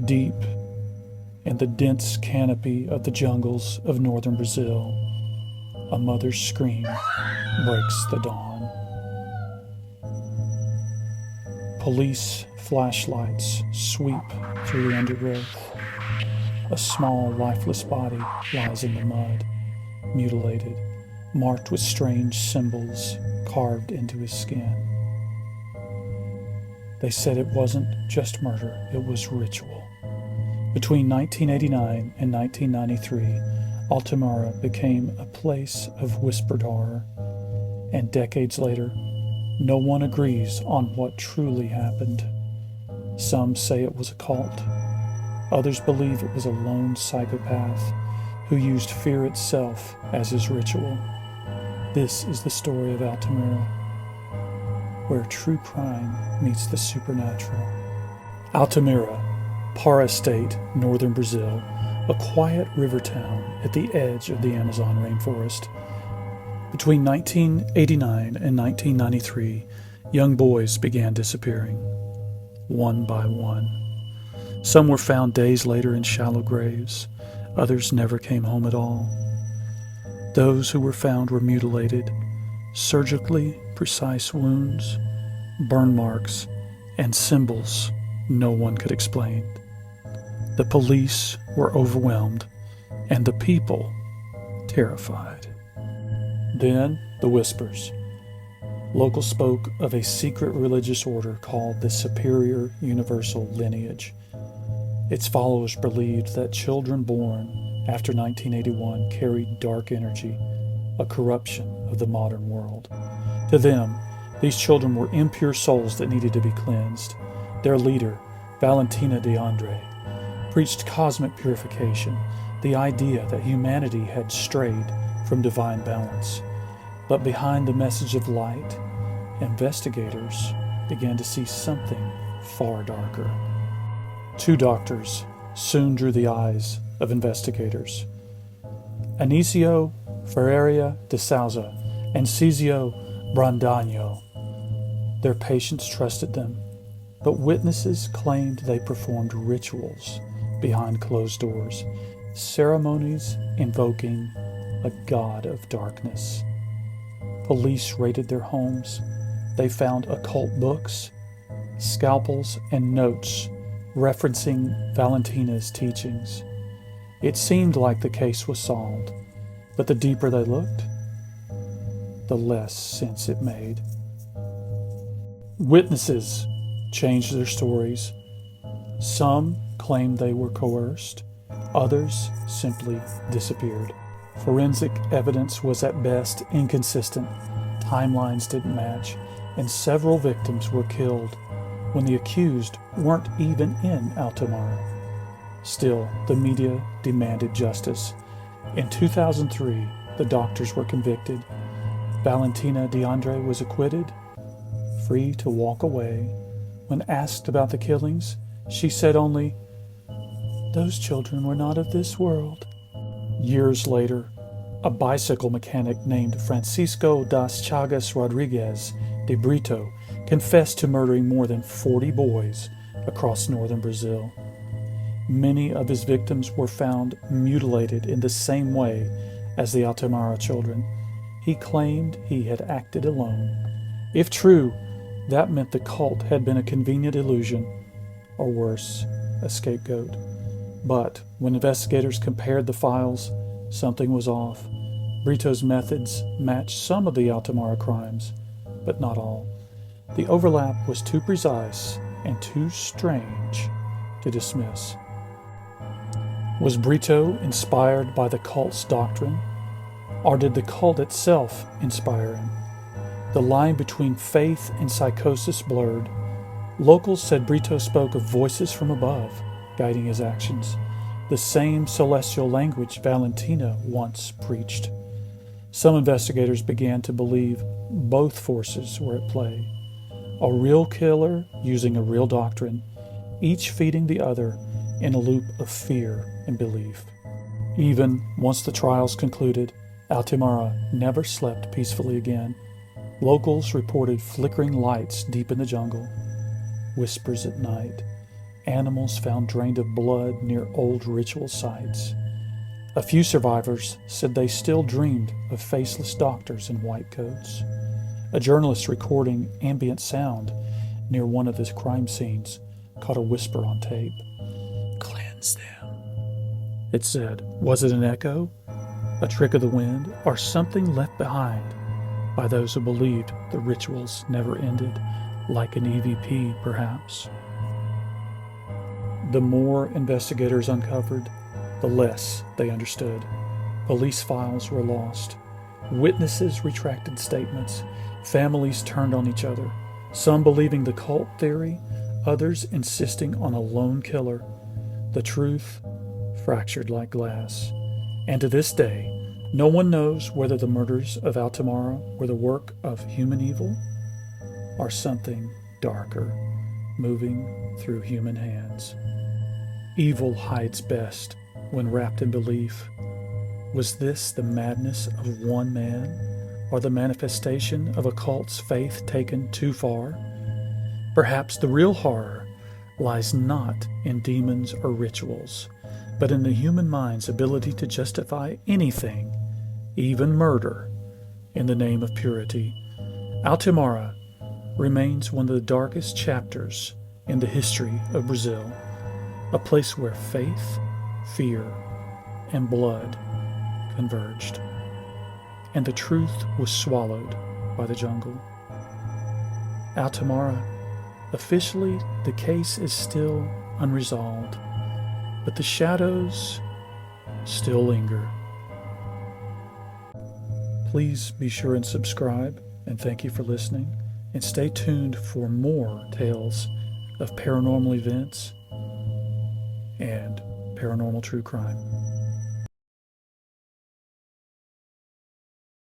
Deep in the dense canopy of the jungles of northern Brazil, a mother's scream breaks the dawn. Police flashlights sweep through the undergrowth. A small, lifeless body lies in the mud, mutilated, marked with strange symbols carved into his skin. They said it wasn't just murder, it was ritual. Between 1989 and 1993, Altamira became a place of whispered horror, and decades later, no one agrees on what truly happened. Some say it was a cult. Others believe it was a lone psychopath who used fear itself as his ritual. This is the story of Altamira, where true crime meets the supernatural. Altamira, Para State, northern Brazil, a quiet river town at the edge of the Amazon rainforest. Between 1989 and 1993, young boys began disappearing, one by one. Some were found days later in shallow graves. Others never came home at all. Those who were found were mutilated, surgically precise wounds, burn marks, and symbols no one could explain. The police were overwhelmed, and the people terrified. Then the whispers. Locals spoke of a secret religious order called the Superior Universal Lineage. Its followers believed that children born after 1981 carried dark energy, a corruption of the modern world. To them, these children were impure souls that needed to be cleansed. Their leader, Valentina de Andre, preached cosmic purification, the idea that humanity had strayed from divine balance. But behind the message of light, investigators began to see something far darker. Two doctors soon drew the eyes of investigators. Anicio Ferreira de Souza and Cesio Brandano. Their patients trusted them, but witnesses claimed they performed rituals behind closed doors, ceremonies invoking a god of darkness. Police raided their homes. They found occult books, scalpels, and notes referencing Valentina's teachings. It seemed like the case was solved, but the deeper they looked, the less sense it made. Witnesses changed their stories. Some claimed they were coerced, others simply disappeared. Forensic evidence was at best inconsistent, timelines didn't match, and several victims were killed when the accused weren't even in Altamira. Still, the media demanded justice. In 2003, the doctors were convicted. Valentina de Andre was acquitted, free to walk away. When asked about the killings, she said only, "Those children were not of this world." Years later, a bicycle mechanic named Francisco das Chagas Rodrigues de Brito confessed to murdering more than 40 boys across northern Brazil. Many of his victims were found mutilated in the same way as the Altamira children. He claimed he had acted alone. If true, that meant the cult had been a convenient illusion, or worse, a scapegoat. But when investigators compared the files, something was off. Brito's methods matched some of the Altamira crimes, but not all. The overlap was too precise and too strange to dismiss. Was Brito inspired by the cult's doctrine, or did the cult itself inspire him? The line between faith and psychosis blurred. Locals said Brito spoke of voices from above, guiding his actions, the same celestial language Valentina once preached. Some investigators began to believe both forces were at play. A real killer using a real doctrine, each feeding the other in a loop of fear and belief. Even once the trials concluded, Altamira never slept peacefully again. Locals reported flickering lights deep in the jungle, whispers at night, animals found drained of blood near old ritual sites. A few survivors said they still dreamed of faceless doctors in white coats. A journalist recording ambient sound near one of the crime scenes caught a whisper on tape. "Cleanse them," it said. Was it an echo, a trick of the wind, or something left behind by those who believed the rituals never ended, like an EVP perhaps? The more investigators uncovered, the less they understood. Police files were lost. Witnesses retracted statements. Families turned on each other, some believing the cult theory, others insisting on a lone killer. The truth fractured like glass. And to this day, no one knows whether the murders of Altamira were the work of human evil or something darker moving through human hands. Evil hides best when wrapped in belief. Was this the madness of one man, or the manifestation of a cult's faith taken too far? Perhaps the real horror lies not in demons or rituals, but in the human mind's ability to justify anything, even murder, in the name of purity. Altamira remains one of the darkest chapters in the history of Brazil, a place where faith, fear, and blood converged, and the truth was swallowed by the jungle. Altamira, officially the case is still unresolved, but the shadows still linger. Please be sure and subscribe, and thank you for listening, and stay tuned for more tales of paranormal events and paranormal true crime.